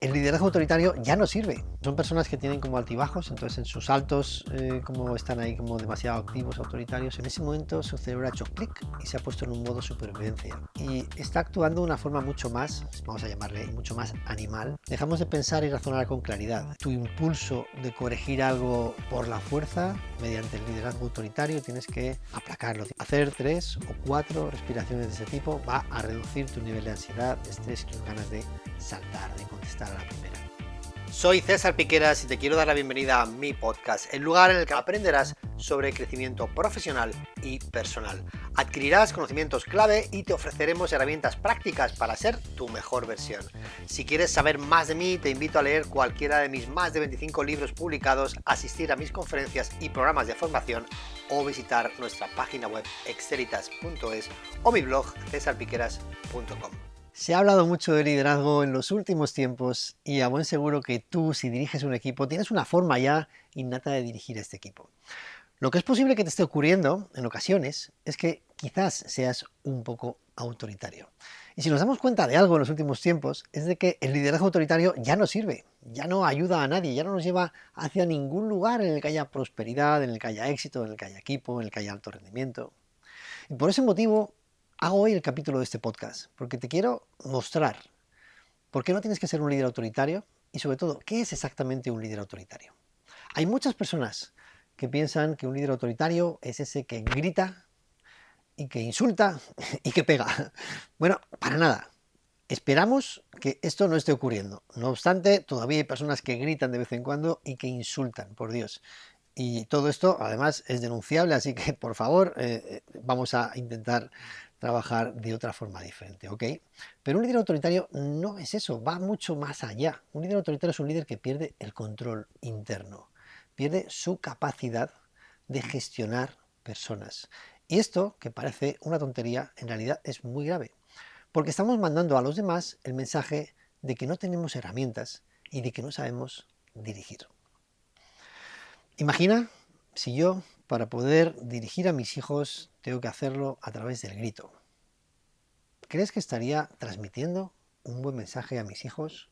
el liderazgo autoritario ya no sirve. Son personas que tienen como altibajos, entonces en sus altos, como están ahí como demasiado activos, autoritarios, en ese momento su cerebro ha hecho clic y se ha puesto en un modo supervivencia. Y está actuando de una forma mucho más, vamos a llamarle, mucho más animal. Dejamos de pensar y razonar con claridad. Tu impulso de corregir algo por la fuerza, mediante el liderazgo autoritario, tienes que aplacarlo. Hacer 3 o 4 respiraciones de ese tipo va a reducir tu nivel de ansiedad, de estrés y tus ganas de saltar, de contestar a la primera. Soy César Piqueras y te quiero dar la bienvenida a mi podcast, el lugar en el que aprenderás sobre crecimiento profesional y personal. Adquirirás conocimientos clave y te ofreceremos herramientas prácticas para ser tu mejor versión. Si quieres saber más de mí, te invito a leer cualquiera de mis más de 25 libros publicados, asistir a mis conferencias y programas de formación o visitar nuestra página web excelitas.es o mi blog cesarpiqueras.com. Se ha hablado mucho de liderazgo en los últimos tiempos y a buen seguro que tú, si diriges un equipo, tienes una forma ya innata de dirigir este equipo. Lo que es posible que te esté ocurriendo en ocasiones es que quizás seas un poco autoritario. Y si nos damos cuenta de algo en los últimos tiempos es de que el liderazgo autoritario ya no sirve, ya no ayuda a nadie, ya no nos lleva hacia ningún lugar en el que haya prosperidad, en el que haya éxito, en el que haya equipo, en el que haya alto rendimiento. Y por ese motivo hago hoy el capítulo de este podcast, porque te quiero mostrar por qué no tienes que ser un líder autoritario y sobre todo, ¿qué es exactamente un líder autoritario? Hay muchas personas que piensan que un líder autoritario es ese que grita y que insulta y que pega. Bueno, para nada. Esperamos que esto no esté ocurriendo. No obstante, todavía hay personas que gritan de vez en cuando y que insultan, por Dios. Y todo esto, además, es denunciable, así que, por favor, vamos a intentar trabajar de otra forma diferente, ¿ok? Pero un líder autoritario no es eso, va mucho más allá. Un líder autoritario es un líder que pierde el control interno, pierde su capacidad de gestionar personas. Y esto, que parece una tontería, en realidad es muy grave, porque estamos mandando a los demás el mensaje de que no tenemos herramientas y de que no sabemos dirigir. Imagina si yo, para poder dirigir a mis hijos, tengo que hacerlo a través del grito. ¿Crees que estaría transmitiendo un buen mensaje a mis hijos?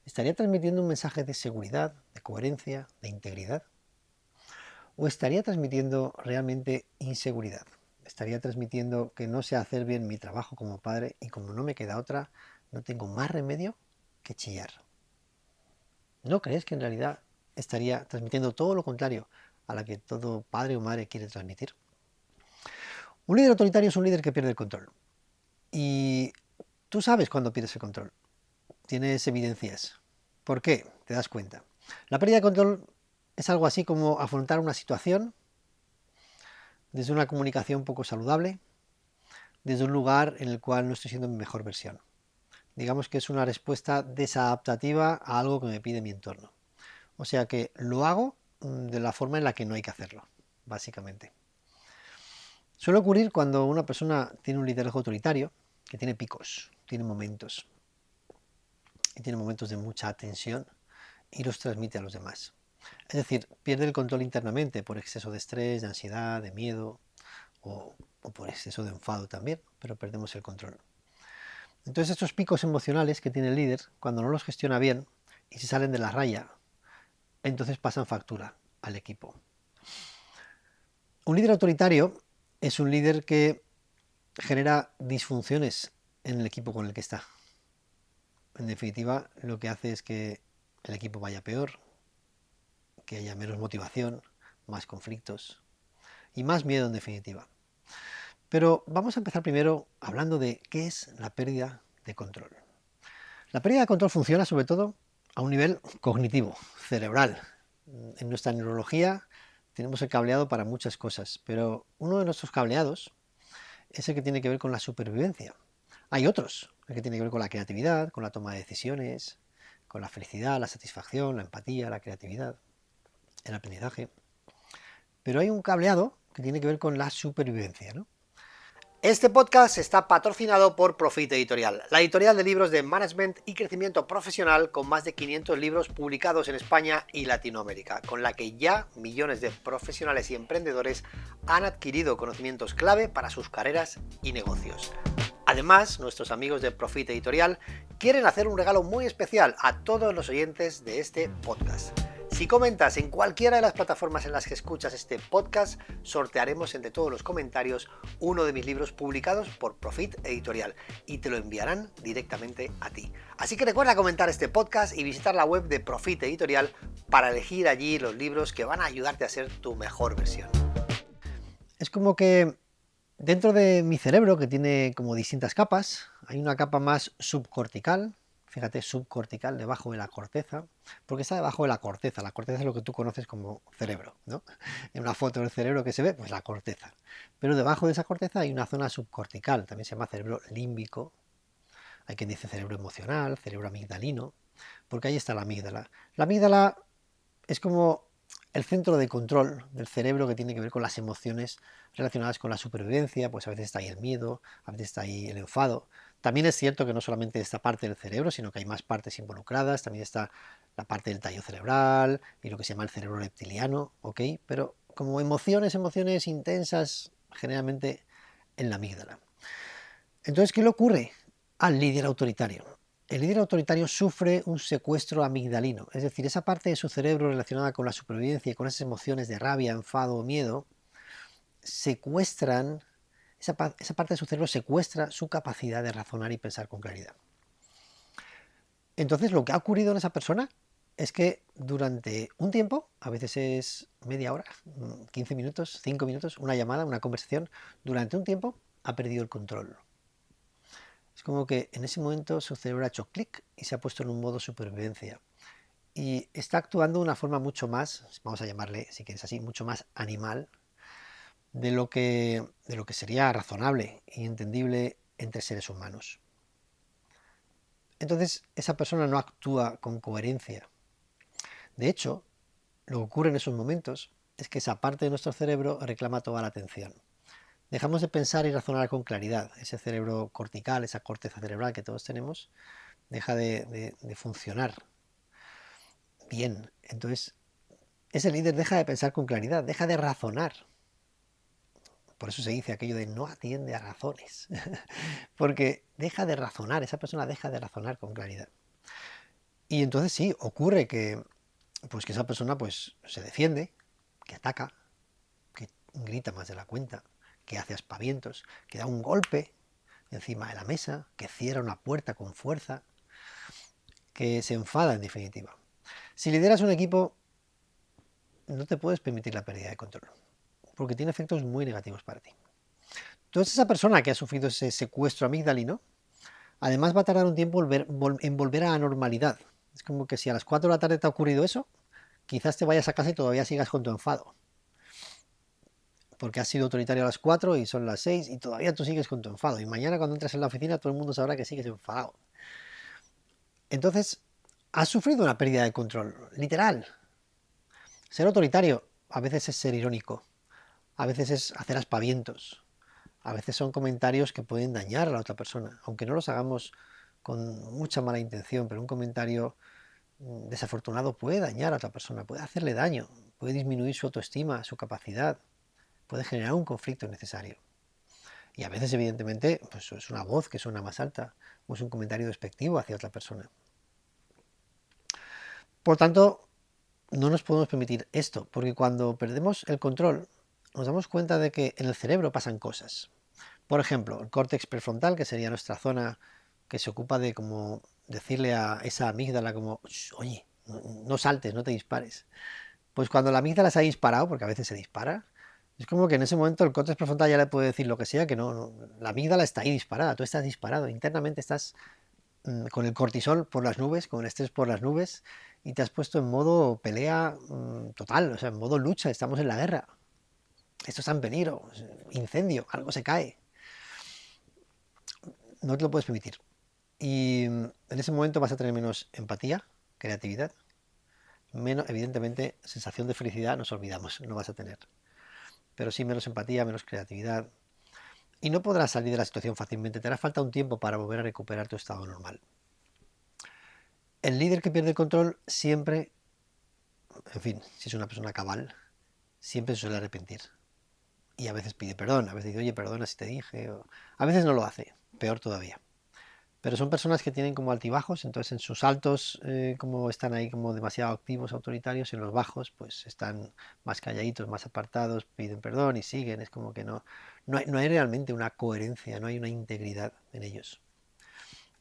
¿Estaría transmitiendo un mensaje de seguridad, de coherencia, de integridad? ¿O estaría transmitiendo realmente inseguridad? ¿Estaría transmitiendo que no sé hacer bien mi trabajo como padre y como no me queda otra, no tengo más remedio que chillar? ¿No crees que en realidad estaría transmitiendo todo lo contrario a la que todo padre o madre quiere transmitir? Un líder autoritario es un líder que pierde el control. Y tú sabes cuando pierdes el control. Tienes evidencias. ¿Por qué? Te das cuenta. La pérdida de control es algo así como afrontar una situación desde una comunicación poco saludable, desde un lugar en el cual no estoy siendo mi mejor versión. Digamos que es una respuesta desadaptativa a algo que me pide mi entorno. O sea que lo hago de la forma en la que no hay que hacerlo, básicamente. Suele ocurrir cuando una persona tiene un liderazgo autoritario, que tiene picos, tiene momentos, y tiene momentos de mucha tensión y los transmite a los demás. Es decir, pierde el control internamente por exceso de estrés, de ansiedad, de miedo o por exceso de enfado también, pero perdemos el control. Entonces estos picos emocionales que tiene el líder, cuando no los gestiona bien y se salen de la raya, entonces pasan factura al equipo. Un líder autoritario es un líder que genera disfunciones en el equipo con el que está. En definitiva, lo que hace es que el equipo vaya peor, que haya menos motivación, más conflictos y más miedo en definitiva. Pero vamos a empezar primero hablando de qué es la pérdida de control. La pérdida de control funciona sobre todo a un nivel cognitivo, cerebral. En nuestra neurología tenemos el cableado para muchas cosas, pero uno de nuestros cableados es el que tiene que ver con la supervivencia. Hay otros, el que tiene que ver con la creatividad, con la toma de decisiones, con la felicidad, la satisfacción, la empatía, la creatividad, el aprendizaje. Pero hay un cableado que tiene que ver con la supervivencia, ¿no? Este podcast está patrocinado por Profit Editorial, la editorial de libros de management y crecimiento profesional con más de 500 libros publicados en España y Latinoamérica, con la que ya millones de profesionales y emprendedores han adquirido conocimientos clave para sus carreras y negocios. Además, nuestros amigos de Profit Editorial quieren hacer un regalo muy especial a todos los oyentes de este podcast. Si comentas en cualquiera de las plataformas en las que escuchas este podcast, sortearemos entre todos los comentarios uno de mis libros publicados por Profit Editorial y te lo enviarán directamente a ti. Así que recuerda comentar este podcast y visitar la web de Profit Editorial para elegir allí los libros que van a ayudarte a ser tu mejor versión. Es como que dentro de mi cerebro, que tiene como distintas capas, hay una capa más subcortical, fíjate, subcortical, debajo de la corteza, porque está debajo de la corteza es lo que tú conoces como cerebro, ¿no? En una foto del cerebro que se ve, pues la corteza. Pero debajo de esa corteza hay una zona subcortical, también se llama cerebro límbico, hay quien dice cerebro emocional, cerebro amigdalino, porque ahí está la amígdala. La amígdala es como el centro de control del cerebro que tiene que ver con las emociones relacionadas con la supervivencia, pues a veces está ahí el miedo, a veces está ahí el enfado. También es cierto que no solamente esta parte del cerebro, sino que hay más partes involucradas, también está la parte del tallo cerebral y lo que se llama el cerebro reptiliano, ¿ok? Pero como emociones intensas, generalmente en la amígdala. Entonces, ¿qué le ocurre al líder autoritario? El líder autoritario sufre un secuestro amigdalino, es decir, esa parte de su cerebro relacionada con la supervivencia y con esas emociones de rabia, enfado o miedo, secuestran, esa parte de su cerebro secuestra su capacidad de razonar y pensar con claridad. Entonces, lo que ha ocurrido en esa persona es que durante un tiempo, a veces es media hora, 15 minutos, 5 minutos, una llamada, una conversación, durante un tiempo ha perdido el control. Es como que en ese momento su cerebro ha hecho clic y se ha puesto en un modo supervivencia. Y está actuando de una forma mucho más, vamos a llamarle, si quieres así, mucho más animal de lo que sería razonable y entendible entre seres humanos. Entonces, esa persona no actúa con coherencia. De hecho, lo que ocurre en esos momentos es que esa parte de nuestro cerebro reclama toda la atención. Dejamos de pensar y razonar con claridad. Ese cerebro cortical, esa corteza cerebral que todos tenemos, deja de funcionar bien. Entonces, ese líder deja de pensar con claridad, deja de razonar. Por eso se dice aquello de no atiende a razones. Porque deja de razonar, esa persona deja de razonar con claridad. Y entonces sí, ocurre que esa persona pues se defiende, que ataca, que grita más de la cuenta, que hace aspavientos, que da un golpe encima de la mesa, que cierra una puerta con fuerza, que se enfada en definitiva. Si lideras un equipo, no te puedes permitir la pérdida de control, porque tiene efectos muy negativos para ti. Entonces esa persona que ha sufrido ese secuestro amigdalino, además va a tardar un tiempo en volver a la normalidad. Es como que si a las 4 de la tarde te ha ocurrido eso, quizás te vayas a casa y todavía sigas con tu enfado. Porque has sido autoritario a las 4 y son las 6 y todavía tú sigues con tu enfado. Y mañana cuando entres en la oficina todo el mundo sabrá que sigues enfadado. Entonces, has sufrido una pérdida de control, literal. Ser autoritario a veces es ser irónico, a veces es hacer aspavientos, a veces son comentarios que pueden dañar a la otra persona, aunque no los hagamos con mucha mala intención, pero un comentario desafortunado puede dañar a otra persona, puede hacerle daño, puede disminuir su autoestima, su capacidad, puede generar un conflicto innecesario. Y a veces, evidentemente, pues es una voz que suena más alta o es un comentario despectivo hacia otra persona. Por tanto, no nos podemos permitir esto, porque cuando perdemos el control, nos damos cuenta de que en el cerebro pasan cosas. Por ejemplo, el córtex prefrontal, que sería nuestra zona que se ocupa de como decirle a esa amígdala como, oye, no saltes, no te dispares. Pues cuando la amígdala se ha disparado, porque a veces se dispara, es como que en ese momento el córtex prefrontal ya le puede decir lo que sea, que no, la amígdala está ahí disparada, tú estás disparado, internamente estás con el cortisol por las nubes, con el estrés por las nubes, y te has puesto en modo pelea total, o sea, en modo lucha, estamos en la guerra. Esto está en peligro, incendio, algo se cae. No te lo puedes permitir. Y en ese momento vas a tener menos empatía, creatividad, menos, evidentemente, sensación de felicidad, nos olvidamos, no vas a tener. Pero sí menos empatía, menos creatividad. Y no podrás salir de la situación fácilmente, te hará falta un tiempo para volver a recuperar tu estado normal. El líder que pierde el control siempre, en fin, si es una persona cabal, siempre se suele arrepentir. Y a veces pide perdón, a veces dice, oye, perdona si te dije, o a veces no lo hace. peor todavía. Pero son personas que tienen como altibajos, entonces en sus altos como están ahí como demasiado activos, autoritarios, en los bajos pues están más calladitos, más apartados, piden perdón y siguen, es como que no hay realmente una coherencia, no hay una integridad en ellos.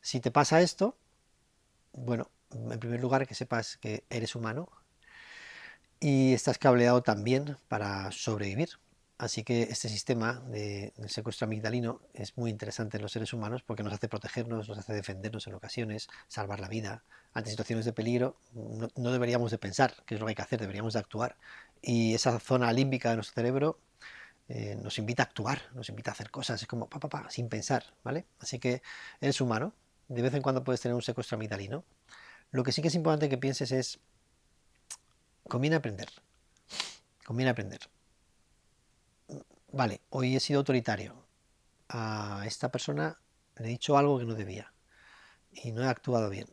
Si te pasa esto, bueno, en primer lugar que sepas que eres humano y estás cableado también para sobrevivir. Así que este sistema del secuestro amigdalino es muy interesante en los seres humanos porque nos hace protegernos, nos hace defendernos en ocasiones, salvar la vida. Ante situaciones de peligro no deberíamos de pensar qué es lo que hay que hacer, deberíamos de actuar. Y esa zona límbica de nuestro cerebro nos invita a actuar, nos invita a hacer cosas, es como sin pensar, ¿vale? Así que eres humano, de vez en cuando puedes tener un secuestro amigdalino. Lo que sí que es importante que pienses es, conviene aprender, conviene aprender. Vale, hoy he sido autoritario. A esta persona le he dicho algo que no debía y no he actuado bien.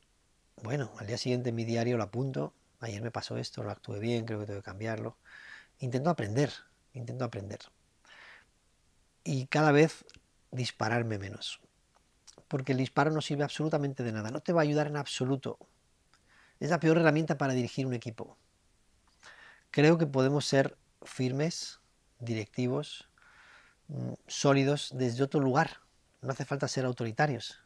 Bueno, al día siguiente en mi diario lo apunto. Ayer me pasó esto, lo actué bien, creo que tengo que cambiarlo. Intento aprender, intento aprender. Y cada vez dispararme menos. Porque el disparo no sirve absolutamente de nada, no te va a ayudar en absoluto. Es la peor herramienta para dirigir un equipo. Creo que podemos ser firmes, directivos, sólidos desde otro lugar. No hace falta ser autoritarios.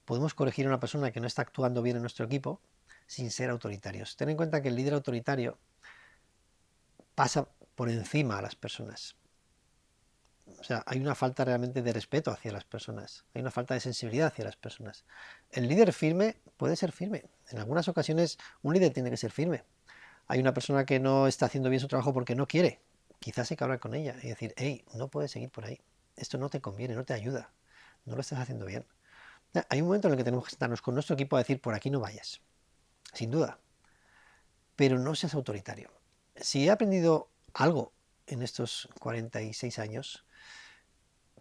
Podemos corregir a una persona que no está actuando bien en nuestro equipo sin ser autoritarios. Ten en cuenta que el líder autoritario pasa por encima a las personas. O sea, hay una falta realmente de respeto hacia las personas, hay una falta de sensibilidad hacia las personas. El líder firme puede ser firme. En algunas ocasiones un líder tiene que ser firme. Hay una persona que no está haciendo bien su trabajo porque no quiere. Quizás hay que hablar con ella y decir, hey, no puedes seguir por ahí. Esto no te conviene, no te ayuda. No lo estás haciendo bien. Hay un momento en el que tenemos que sentarnos con nuestro equipo a decir, por aquí no vayas. Sin duda. Pero no seas autoritario. Si he aprendido algo en estos 46 años,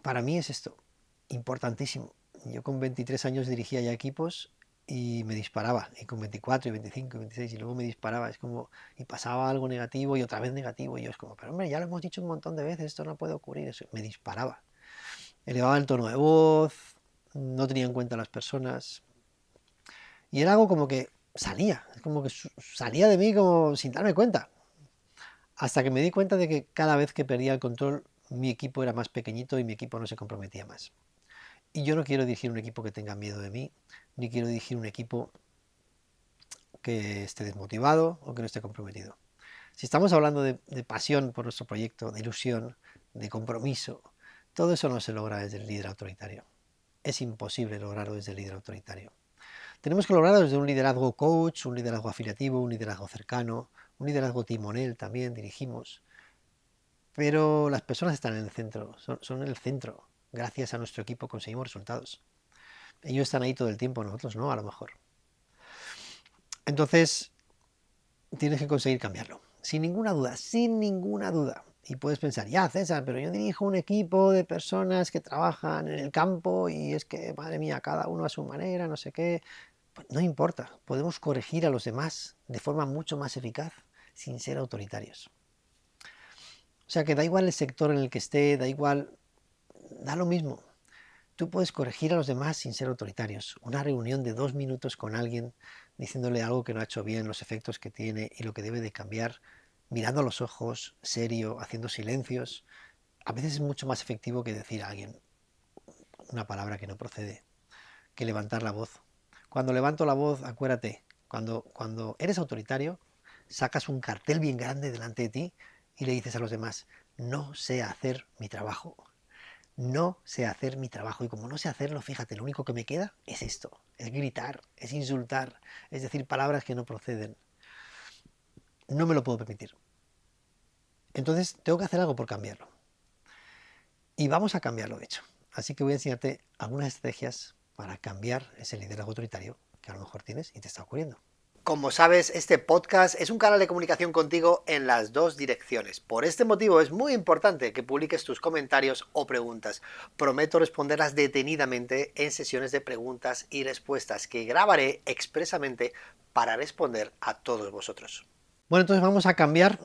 para mí es esto, importantísimo. Yo con 23 años dirigía ya equipos y me disparaba, y con 24 y 25 y 26 y luego me disparaba, es como, y pasaba algo negativo y otra vez negativo, y yo es como, pero hombre, ya lo hemos dicho un montón de veces, esto no puede ocurrir, eso, me disparaba. Elevaba el tono de voz, no tenía en cuenta a las personas, y era algo como que salía, es como que salía de mí como sin darme cuenta, hasta que me di cuenta de que cada vez que perdía el control, mi equipo era más pequeñito y mi equipo no se comprometía más. Y yo no quiero dirigir un equipo que tenga miedo de mí, ni quiero dirigir un equipo que esté desmotivado o que no esté comprometido. Si estamos hablando de pasión por nuestro proyecto, de ilusión, de compromiso, todo eso no se logra desde el líder autoritario. Es imposible lograrlo desde el líder autoritario. Tenemos que lograrlo desde un liderazgo coach, un liderazgo afiliativo, un liderazgo cercano, un liderazgo timonel también dirigimos. Pero las personas están en el centro, son el centro. Gracias a nuestro equipo conseguimos resultados. Ellos están ahí todo el tiempo, nosotros no, a lo mejor. Entonces, tienes que conseguir cambiarlo. Sin ninguna duda, sin ninguna duda. Y puedes pensar, ya César, pero yo dirijo un equipo de personas que trabajan en el campo y es que, madre mía, cada uno a su manera, no sé qué. Pues no importa, podemos corregir a los demás de forma mucho más eficaz sin ser autoritarios. O sea que da igual el sector en el que esté, da igual, da lo mismo. Tú puedes corregir a los demás sin ser autoritarios. Una reunión de 2 minutos con alguien diciéndole algo que no ha hecho bien, los efectos que tiene y lo que debe de cambiar, mirando a los ojos, serio, haciendo silencios, a veces es mucho más efectivo que decir a alguien una palabra que no procede, que levantar la voz. Cuando levanto la voz, acuérdate, cuando eres autoritario, sacas un cartel bien grande delante de ti y le dices a los demás, no sé hacer mi trabajo. No sé hacer mi trabajo y como no sé hacerlo, fíjate, lo único que me queda es esto, es gritar, es insultar, es decir palabras que no proceden. No me lo puedo permitir. Entonces tengo que hacer algo por cambiarlo. Y vamos a cambiarlo, de hecho. Así que voy a enseñarte algunas estrategias para cambiar ese liderazgo autoritario que a lo mejor tienes y te está ocurriendo. Como sabes, este podcast es un canal de comunicación contigo en las dos direcciones. Por este motivo es muy importante que publiques tus comentarios o preguntas. Prometo responderlas detenidamente en sesiones de preguntas y respuestas que grabaré expresamente para responder a todos vosotros. Bueno, entonces vamos a cambiar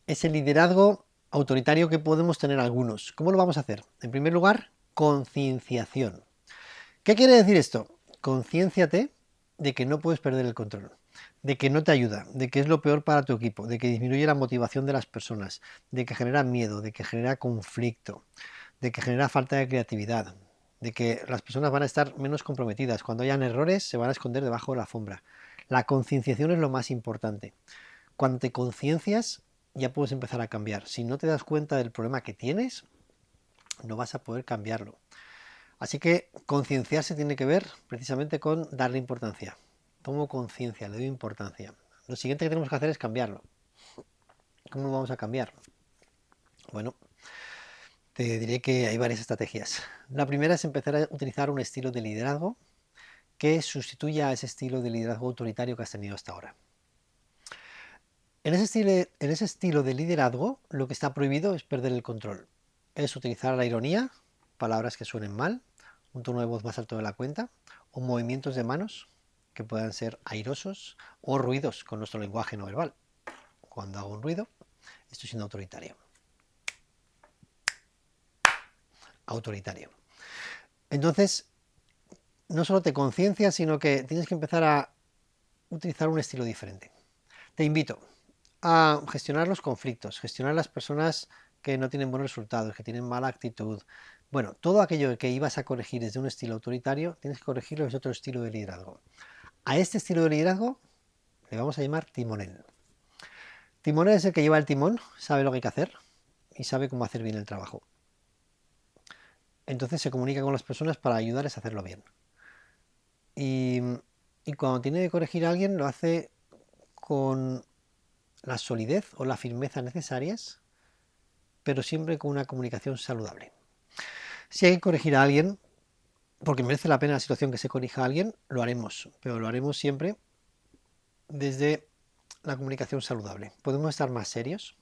ese liderazgo autoritario que podemos tener algunos. ¿Cómo lo vamos a hacer? En primer lugar, concienciación. ¿Qué quiere decir esto? Concienciate de que no puedes perder el control, de que no te ayuda, de que es lo peor para tu equipo, de que disminuye la motivación de las personas, de que genera miedo, de que genera conflicto, de que genera falta de creatividad, de que las personas van a estar menos comprometidas. Cuando hayan errores se van a esconder debajo de la alfombra. La concienciación es lo más importante. Cuando te conciencias ya puedes empezar a cambiar. Si no te das cuenta del problema que tienes, no vas a poder cambiarlo. Así que concienciarse tiene que ver precisamente con darle importancia. Tomo conciencia, le doy importancia. Lo siguiente que tenemos que hacer es cambiarlo. ¿Cómo lo vamos a cambiar? Bueno, te diré que hay varias estrategias. La primera es empezar a utilizar un estilo de liderazgo que sustituya a ese estilo de liderazgo autoritario que has tenido hasta ahora. En ese estilo de liderazgo, lo que está prohibido es perder el control. Es utilizar la ironía, palabras que suenen mal, un tono de voz más alto de la cuenta, o movimientos de manos que puedan ser airosos o ruidos con nuestro lenguaje no verbal. Cuando hago un ruido, estoy siendo autoritario. Autoritario. Entonces, no solo te conciencias, sino que tienes que empezar a utilizar un estilo diferente. Te invito a gestionar los conflictos, gestionar las personas que no tienen buenos resultados, que tienen mala actitud. Bueno, todo aquello que ibas a corregir desde un estilo autoritario, tienes que corregirlo desde otro estilo de liderazgo. A este estilo de liderazgo le vamos a llamar timonel. Timonel es el que lleva el timón, sabe lo que hay que hacer y sabe cómo hacer bien el trabajo. Entonces se comunica con las personas para ayudarles a hacerlo bien. Y cuando tiene que corregir a alguien, lo hace con la solidez o la firmeza necesarias, pero siempre con una comunicación saludable. Si hay que corregir a alguien, porque merece la pena la situación que se corrija a alguien, lo haremos, pero lo haremos siempre desde la comunicación saludable. Podemos estar más serios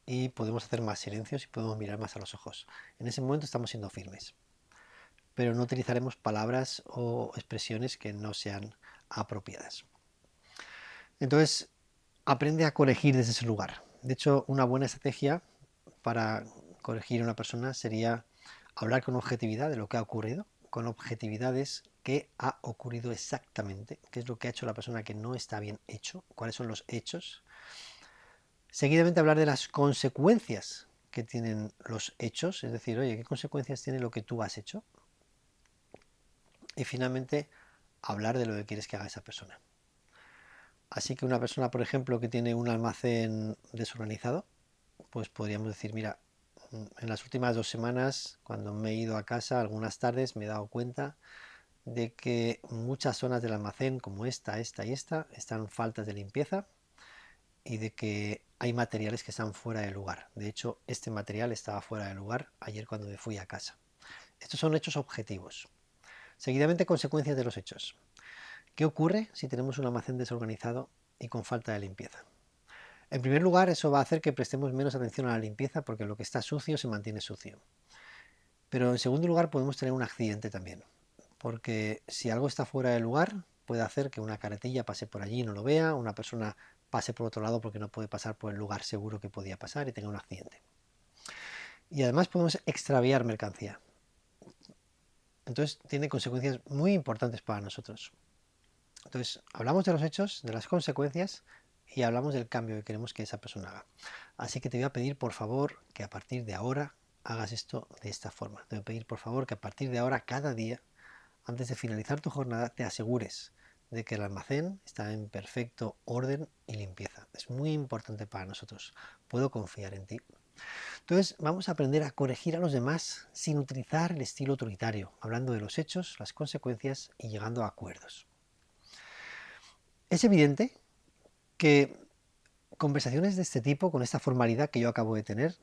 y podemos hacer más silencios y podemos mirar más a los ojos. En ese momento estamos siendo firmes, pero no utilizaremos palabras o expresiones que no sean apropiadas. Entonces, aprende a corregir desde ese lugar. De hecho, una buena estrategia para corregir a una persona sería hablar con objetividad de lo que ha ocurrido, con objetividades qué ha ocurrido exactamente, qué es lo que ha hecho la persona que no está bien hecho, cuáles son los hechos. Seguidamente hablar de las consecuencias que tienen los hechos, es decir, oye, ¿qué consecuencias tiene lo que tú has hecho? Y finalmente, hablar de lo que quieres que haga esa persona. Así que una persona, por ejemplo, que tiene un almacén desorganizado, pues podríamos decir, mira, en las últimas 2 semanas, cuando me he ido a casa, algunas tardes me he dado cuenta de que muchas zonas del almacén, como esta y esta, están faltas de limpieza y de que hay materiales que están fuera de lugar. De hecho, este material estaba fuera de lugar ayer cuando me fui a casa. Estos son hechos objetivos. Seguidamente, consecuencias de los hechos. ¿Qué ocurre si tenemos un almacén desorganizado y con falta de limpieza? En primer lugar, eso va a hacer que prestemos menos atención a la limpieza porque lo que está sucio se mantiene sucio. Pero en segundo lugar, podemos tener un accidente también, porque si algo está fuera de lugar, puede hacer que una carretilla pase por allí y no lo vea, una persona pase por otro lado porque no puede pasar por el lugar seguro que podía pasar y tenga un accidente. Y además podemos extraviar mercancía. Entonces tiene consecuencias muy importantes para nosotros. Entonces hablamos de los hechos, de las consecuencias y hablamos del cambio que queremos que esa persona haga. Así que te voy a pedir por favor que a partir de ahora hagas esto de esta forma. Te voy a pedir por favor que a partir de ahora cada día, antes de finalizar tu jornada, te asegures de que el almacén está en perfecto orden y limpieza. Es muy importante para nosotros. Puedo confiar en ti. Entonces vamos a aprender a corregir a los demás sin utilizar el estilo autoritario, hablando de los hechos, las consecuencias y llegando a acuerdos. Es evidente que conversaciones de este tipo, con esta formalidad que yo acabo de tener,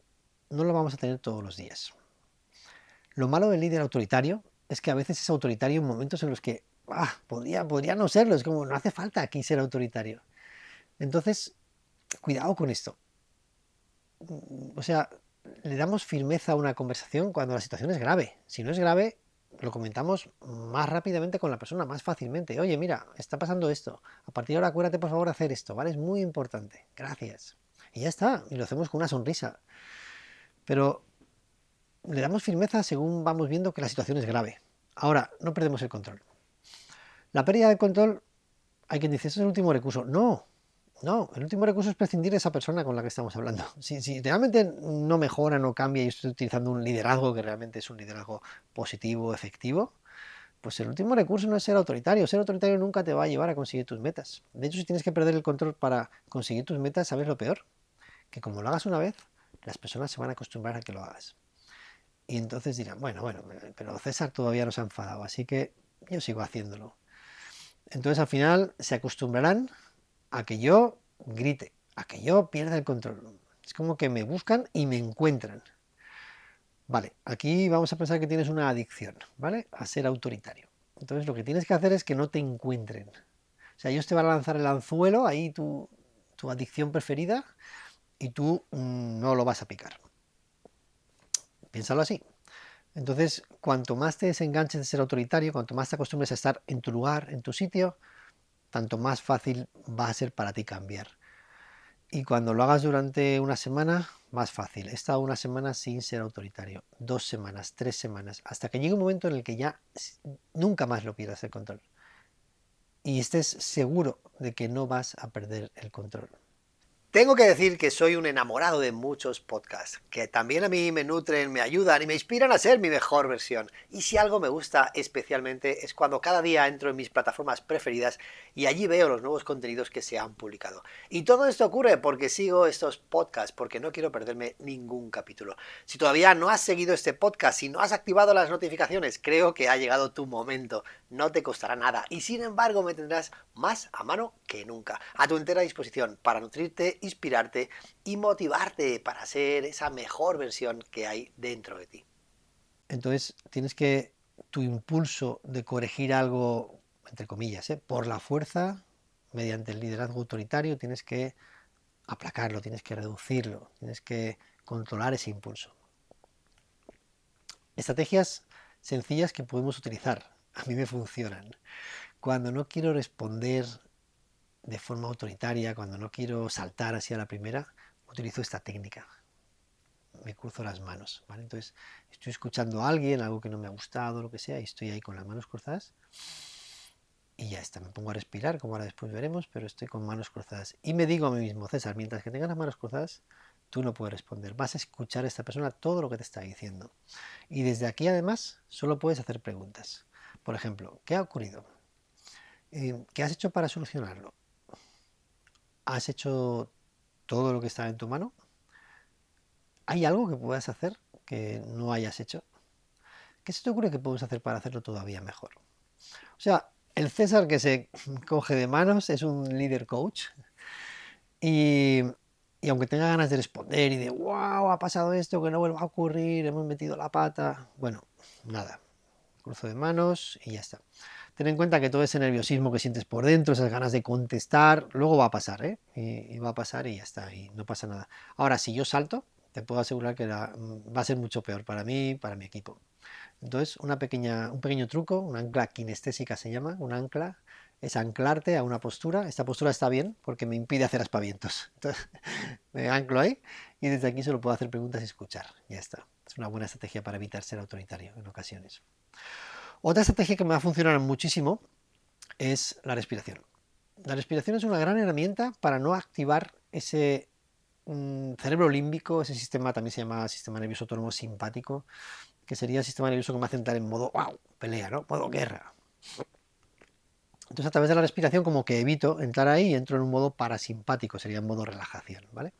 no lo vamos a tener todos los días. Lo malo del líder autoritario es que a veces es autoritario en momentos en los que podría no serlo, es como no hace falta aquí ser autoritario. Entonces, cuidado con esto. O sea, le damos firmeza a una conversación cuando la situación es grave. Si no es grave, lo comentamos más rápidamente con la persona, más fácilmente. Oye, mira, está pasando esto. A partir de ahora acuérdate por favor hacer esto, ¿vale? Es muy importante. Gracias. Y ya está, y lo hacemos con una sonrisa. Pero le damos firmeza según vamos viendo que la situación es grave. Ahora, no perdemos el control. La pérdida de control, hay quien dice, eso es el último recurso. No, no, el último recurso es prescindir de esa persona con la que estamos hablando. Si realmente no mejora, no cambia y estoy utilizando un liderazgo que realmente es un liderazgo positivo, efectivo, pues el último recurso no es ser autoritario. Ser autoritario nunca te va a llevar a conseguir tus metas. De hecho, si tienes que perder el control para conseguir tus metas, ¿sabes lo peor? Que como lo hagas una vez, las personas se van a acostumbrar a que lo hagas. Y entonces dirán, bueno, pero César todavía no se ha enfadado, así que yo sigo haciéndolo. Entonces al final se acostumbrarán a que yo grite, a que yo pierda el control. Es como que me buscan y me encuentran. Vale, aquí vamos a pensar que tienes una adicción, ¿vale? A ser autoritario. Entonces lo que tienes que hacer es que no te encuentren. O sea, ellos te van a lanzar el anzuelo, ahí tu adicción preferida, y tú no lo vas a picar. Piénsalo así. Entonces, cuanto más te desenganches de ser autoritario, cuanto más te acostumbres a estar en tu lugar, en tu sitio, tanto más fácil va a ser para ti cambiar. Y cuando lo hagas durante una semana, más fácil. He estado una semana sin ser autoritario, 2 semanas, 3 semanas, hasta que llegue un momento en el que ya nunca más lo pierdas el control. Y estés seguro de que no vas a perder el control. Tengo que decir que soy un enamorado de muchos podcasts, que también a mí me nutren, me ayudan y me inspiran a ser mi mejor versión. Y si algo me gusta especialmente es cuando cada día entro en mis plataformas preferidas y allí veo los nuevos contenidos que se han publicado. Y todo esto ocurre porque sigo estos podcasts, porque no quiero perderme ningún capítulo. Si todavía no has seguido este podcast, si no has activado las notificaciones, creo que ha llegado tu momento. No te costará nada y sin embargo me tendrás más a mano que nunca, a tu entera disposición para nutrirte, inspirarte y motivarte para ser esa mejor versión que hay dentro de ti. Entonces tienes que tu impulso de corregir algo, entre comillas, por la fuerza, mediante el liderazgo autoritario, tienes que aplacarlo, tienes que reducirlo, tienes que controlar ese impulso. Estrategias sencillas que podemos utilizar, a mí me funcionan. Cuando no quiero responder de forma autoritaria, cuando no quiero saltar así a la primera, utilizo esta técnica. Me cruzo las manos, ¿vale? Entonces estoy escuchando a alguien, algo que no me ha gustado, lo que sea, y estoy ahí con las manos cruzadas y ya está. Me pongo a respirar, como ahora después veremos, pero estoy con manos cruzadas. Y me digo a mí mismo, César, mientras que tengas las manos cruzadas, tú no puedes responder. Vas a escuchar a esta persona todo lo que te está diciendo. Y desde aquí, además, solo puedes hacer preguntas. Por ejemplo, ¿qué ha ocurrido? ¿Qué has hecho para solucionarlo? ¿Has hecho todo lo que está en tu mano? ¿Hay algo que puedas hacer que no hayas hecho? ¿Qué se te ocurre que puedes hacer para hacerlo todavía mejor? O sea, el César que se coge de manos es un líder coach y, y aunque tenga ganas de responder y de wow, ha pasado esto, que no vuelva a ocurrir, hemos metido la pata, bueno, nada, cruzo de manos y ya está. Ten en cuenta que todo ese nerviosismo que sientes por dentro, esas ganas de contestar, luego va a pasar, ¿eh? Y va a pasar y ya está, y no pasa nada. Ahora, si yo salto, te puedo asegurar que va a ser mucho peor para mí, para mi equipo. Entonces, un pequeño truco, una ancla kinestésica se llama, un ancla, es anclarte a una postura. Esta postura está bien porque me impide hacer aspavientos. Entonces, me anclo ahí y desde aquí solo puedo hacer preguntas y escuchar. Ya está. Es una buena estrategia para evitar ser autoritario en ocasiones. Otra estrategia que me va a funcionar muchísimo es la respiración. La respiración es una gran herramienta para no activar ese cerebro límbico, ese sistema también se llama sistema nervioso autónomo simpático, que sería el sistema nervioso que me hace entrar en modo wow, pelea, ¿no? Modo guerra. Entonces a través de la respiración como que evito entrar ahí y entro en un modo parasimpático, sería en modo relajación, ¿vale?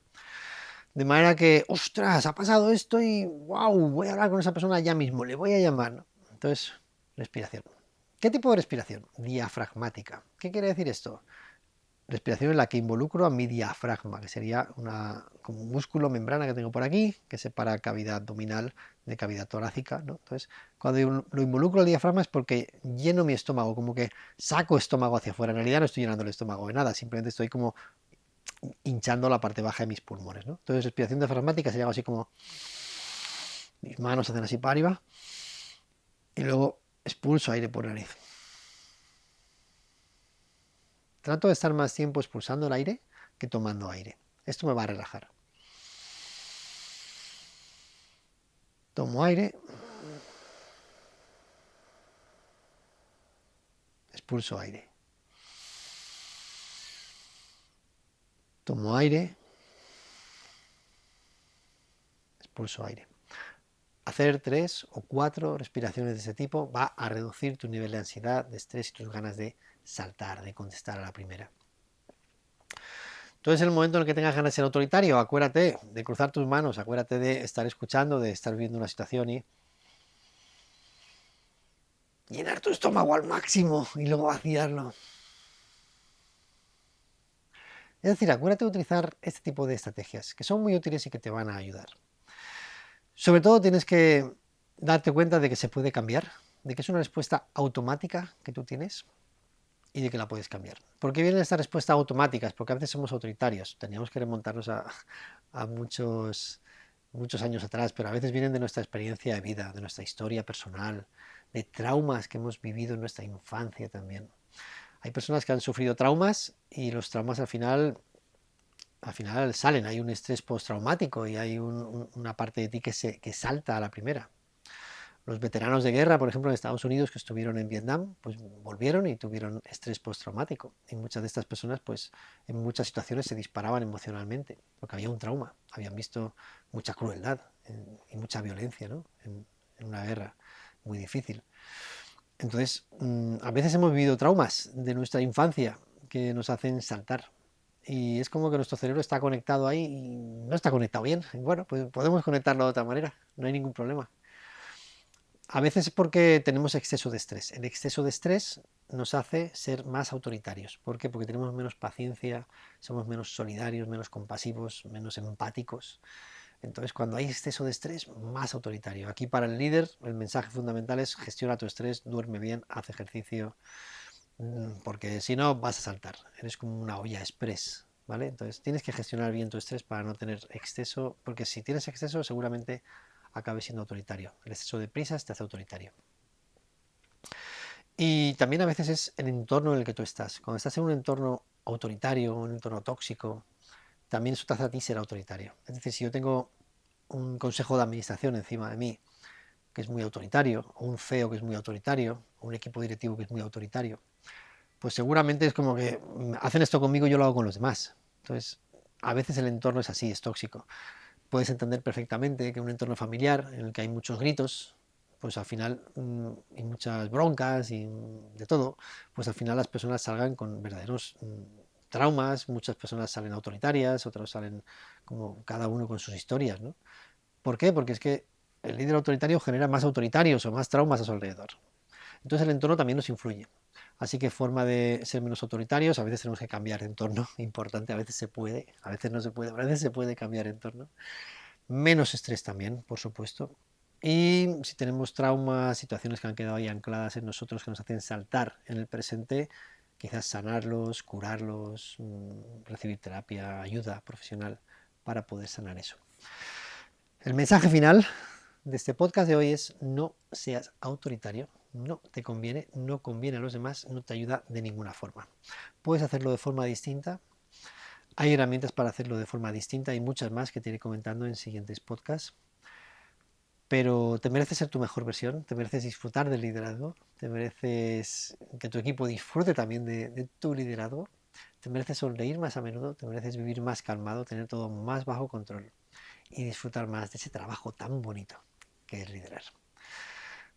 De manera que, ostras, ha pasado esto y wow, voy a hablar con esa persona ya mismo, le voy a llamar, ¿no? Entonces, respiración. ¿Qué tipo de respiración? Diafragmática. ¿Qué quiere decir esto? Respiración en la que involucro a mi diafragma, que sería como un músculo membrana que tengo por aquí, que separa cavidad abdominal de cavidad torácica, ¿no? Entonces, cuando lo involucro al diafragma es porque lleno mi estómago, como que saco estómago hacia afuera. En realidad no estoy llenando el estómago de nada, simplemente estoy como hinchando la parte baja de mis pulmones, ¿no? Entonces, respiración diafragmática sería algo así como mis manos hacen así para arriba y luego expulso aire por la nariz. Trato de estar más tiempo expulsando el aire que tomando aire. Esto me va a relajar. Tomo aire. expulso aire. Tomo aire, expulso aire. Hacer 3 o 4 respiraciones de ese tipo va a reducir tu nivel de ansiedad, de estrés y tus ganas de saltar, de contestar a la primera. Entonces, el momento en el que tengas ganas de ser autoritario, acuérdate de cruzar tus manos, acuérdate de estar escuchando, de estar viendo una situación y llenar tu estómago al máximo y luego vaciarlo. Es decir, acuérdate de utilizar este tipo de estrategias que son muy útiles y que te van a ayudar. Sobre todo tienes que darte cuenta de que se puede cambiar, de que es una respuesta automática que tú tienes y de que la puedes cambiar. ¿Por qué vienen estas respuestas automáticas? Porque a veces somos autoritarios. Teníamos que remontarnos a muchos años atrás, pero a veces vienen de nuestra experiencia de vida, de nuestra historia personal, de traumas que hemos vivido en nuestra infancia también. Hay personas que han sufrido traumas y los traumas al final salen, hay un estrés postraumático y hay una parte de ti que salta a la primera. Los veteranos de guerra, por ejemplo, en Estados Unidos que estuvieron en Vietnam, pues volvieron y tuvieron estrés postraumático. Y muchas de estas personas, pues en muchas situaciones se disparaban emocionalmente, porque había un trauma, habían visto mucha crueldad y mucha violencia, ¿no? en una guerra muy difícil. Entonces, a veces hemos vivido traumas de nuestra infancia que nos hacen saltar. Y es como que nuestro cerebro está conectado ahí y no está conectado bien. Y bueno, pues podemos conectarlo de otra manera, no hay ningún problema. A veces es porque tenemos exceso de estrés. El exceso de estrés nos hace ser más autoritarios. ¿Por qué? Porque tenemos menos paciencia, somos menos solidarios, menos compasivos, menos empáticos. Entonces, cuando hay exceso de estrés, más autoritario. Aquí para el líder, el mensaje fundamental es gestiona tu estrés, duerme bien, haz ejercicio, porque si no vas a saltar. Eres como una olla express, ¿vale? Entonces, tienes que gestionar bien tu estrés para no tener exceso, porque si tienes exceso, seguramente acabe siendo autoritario. El exceso de prisas te hace autoritario. Y también a veces es el entorno en el que tú estás. Cuando estás en un entorno autoritario, un entorno tóxico, también eso te hace a ti ser autoritario. Es decir, si yo tengo un consejo de administración encima de mí que es muy autoritario, o un CEO que es muy autoritario, o un equipo directivo que es muy autoritario, pues seguramente es como que hacen esto conmigo y yo lo hago con los demás. Entonces, a veces el entorno es así, es tóxico. Puedes entender perfectamente que un entorno familiar en el que hay muchos gritos, pues al final, y muchas broncas y de todo, pues al final las personas salgan con verdaderos traumas, muchas personas salen autoritarias, otras salen como cada uno con sus historias, ¿no? ¿Por qué? Porque es que el líder autoritario genera más autoritarios o más traumas a su alrededor. Entonces el entorno también nos influye. Así que forma de ser menos autoritarios, a veces tenemos que cambiar de entorno, importante, a veces se puede, a veces no se puede, pero a veces se puede cambiar de entorno. Menos estrés también, por supuesto. Y si tenemos traumas, situaciones que han quedado ahí ancladas en nosotros que nos hacen saltar en el presente, quizás sanarlos, curarlos, recibir terapia, ayuda profesional para poder sanar eso. El mensaje final de este podcast de hoy es: no seas autoritario, no te conviene, no conviene a los demás, no te ayuda de ninguna forma. Puedes hacerlo de forma distinta, hay herramientas para hacerlo de forma distinta y muchas más que te iré comentando en siguientes podcasts, pero te mereces ser tu mejor versión, te mereces disfrutar del liderazgo, te mereces que tu equipo disfrute también de tu liderazgo, te mereces sonreír más a menudo, te mereces vivir más calmado, tener todo más bajo control y disfrutar más de ese trabajo tan bonito que es liderar.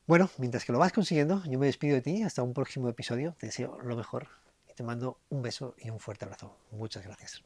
Bueno, mientras que lo vas consiguiendo, yo me despido de ti hasta un próximo episodio. Te deseo lo mejor y te mando un beso y un fuerte abrazo. Muchas gracias.